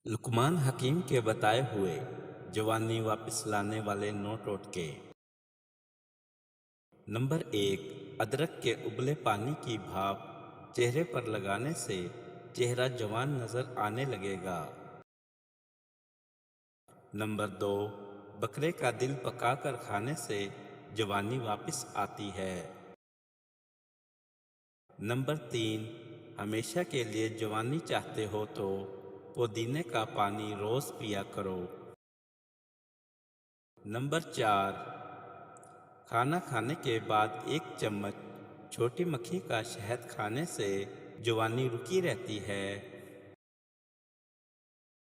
लुकमान हकीम के बताए हुए जवानी वापस लाने वाले 9 टोटके। नंबर 1, अदरक के उबले पानी की भाप चेहरे पर लगाने से चेहरा जवान नजर आने लगेगा। नंबर 2, बकरे का दिल पकाकर खाने से जवानी वापस आती है। नंबर 3, हमेशा के लिए जवानी चाहते हो तो पुदीने का पानी रोज पिया करो। नंबर 4, खाना खाने के बाद 1 चम्मच छोटी मक्खी का शहद खाने से जवानी रुकी रहती है।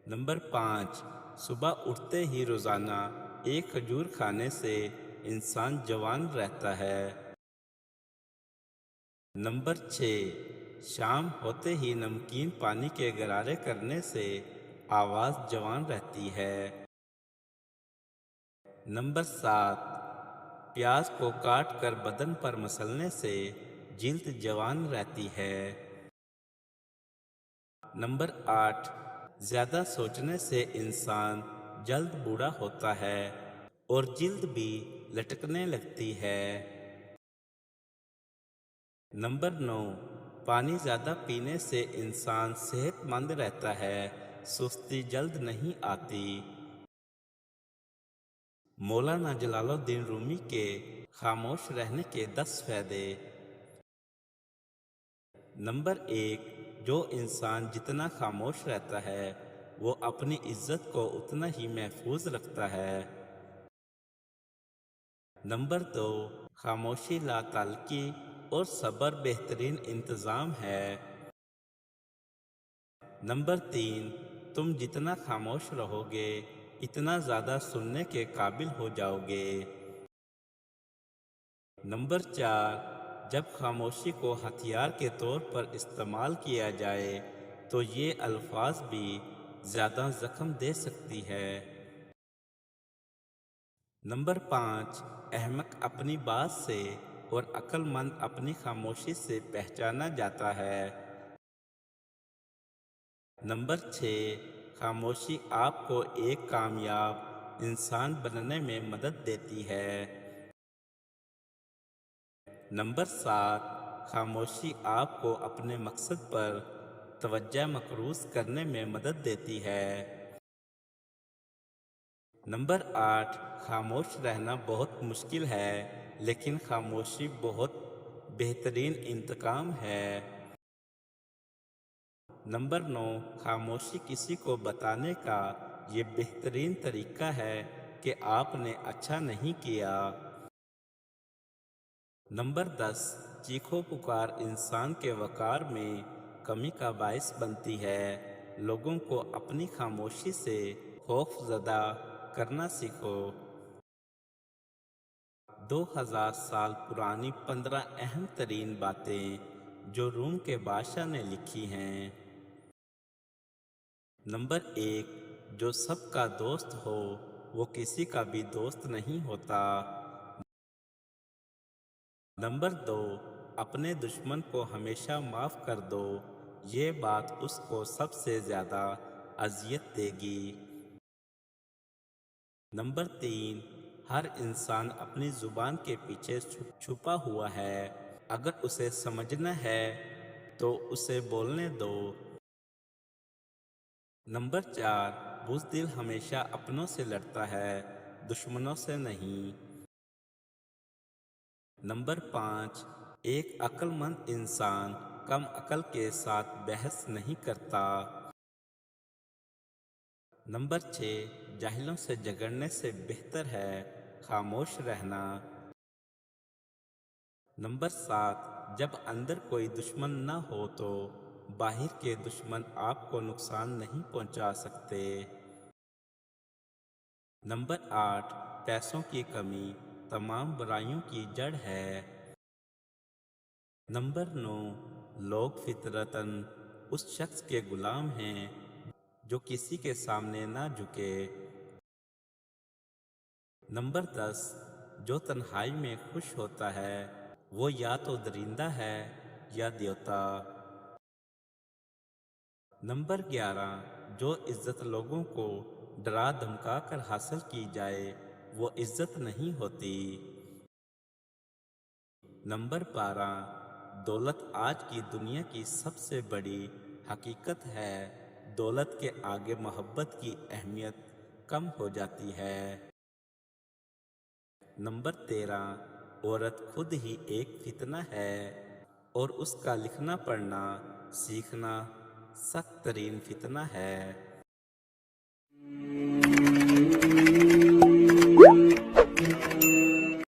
नंबर 5, सुबह उठते ही रोजाना 1 खजूर खाने से इंसान जवान रहता है। नंबर 6, शाम होते ही नमकीन पानी के गरारे करने से आवाज़ जवान रहती है। नंबर 7, प्याज को काट कर बदन पर मसलने से जिल्द जवान रहती है। नंबर 8, ज़्यादा सोचने से इंसान जल्द बूढ़ा होता है और जिल्द भी लटकने लगती है। नंबर 9, पानी ज़्यादा पीने से इंसान सेहतमंद रहता है, सुस्ती जल्द नहीं आती। मौलाना जलालुद्दीन रूमी के खामोश रहने के 10 फायदे। नंबर 1, जो इंसान जितना खामोश रहता है वो अपनी इज्जत को उतना ही महफूज रखता है। नंबर 2, खामोशी लाताल्लुकी और सब्र बेहतरीन इंतज़ाम है। नंबर 3, तुम जितना खामोश रहोगे इतना ज़्यादा सुनने के काबिल हो जाओगे। नंबर 4, जब खामोशी को हथियार के तौर पर इस्तेमाल किया जाए तो ये अल्फाज भी ज़्यादा जख्म दे सकती है। नंबर 5, अहमक अपनी बात से और अक्लमंद अपनी खामोशी से पहचाना जाता है। नंबर 6, खामोशी आपको एक कामयाब इंसान बनने में मदद देती है। नंबर 7, खामोशी आपको अपने मकसद पर तवज्जो मकरूज करने में मदद देती है। नंबर 8, खामोश रहना बहुत मुश्किल है लेकिन खामोशी बहुत बेहतरीन इंतकाम है। नंबर 9, खामोशी किसी को बताने का ये बेहतरीन तरीका है कि आपने अच्छा नहीं किया। नंबर 10, चीखो पुकार इंसान के वकार में कमी का बायस बनती है। लोगों को अपनी खामोशी से खौफजदा करना सीखो। 2000 साल पुरानी 15 अहम तरीन बातें जो रूम के बादशाह ने लिखी हैं। नंबर 1, जो सबका दोस्त हो वो किसी का भी दोस्त नहीं होता। नंबर 2, अपने दुश्मन को हमेशा माफ़ कर दो, ये बात उसको सबसे ज़्यादा अजियत देगी। नंबर 3, हर इंसान अपनी ज़ुबान के पीछे छुपा हुआ है, अगर उसे समझना है तो उसे बोलने दो। नंबर 4, बुज़दिल हमेशा अपनों से लड़ता है, दुश्मनों से नहीं। नंबर 5, एक अक्लमंद इंसान कम अक्ल के साथ बहस नहीं करता। नंबर 6, जाहिलों से झगड़ने से बेहतर है खामोश रहना। नंबर 7, जब अंदर कोई दुश्मन न हो तो बाहर के दुश्मन आपको नुकसान नहीं पहुंचा सकते। नंबर 8, पैसों की कमी तमाम बुराइयों की जड़ है। नंबर 9, लोग फितरतन उस शख्स के गुलाम हैं जो किसी के सामने ना झुके। नंबर 10, जो तन्हाई में खुश होता है वो या तो दरिंदा है या देवता। नंबर 11, جو عزت لوگوں کو ڈرا دھمکا کر حاصل کی جائے وہ عزت نہیں ہوتی۔ نمبر 12، دولت آج کی دنیا کی سب سے بڑی حقیقت ہے۔ دولت کے آگے محبت کی اہمیت کم ہو جاتی ہے۔ نمبر 13، عورت خود ہی ایک فتنہ ہے اور اس کا لکھنا پڑھنا سیکھنا سخت ترین فتنہ ہے۔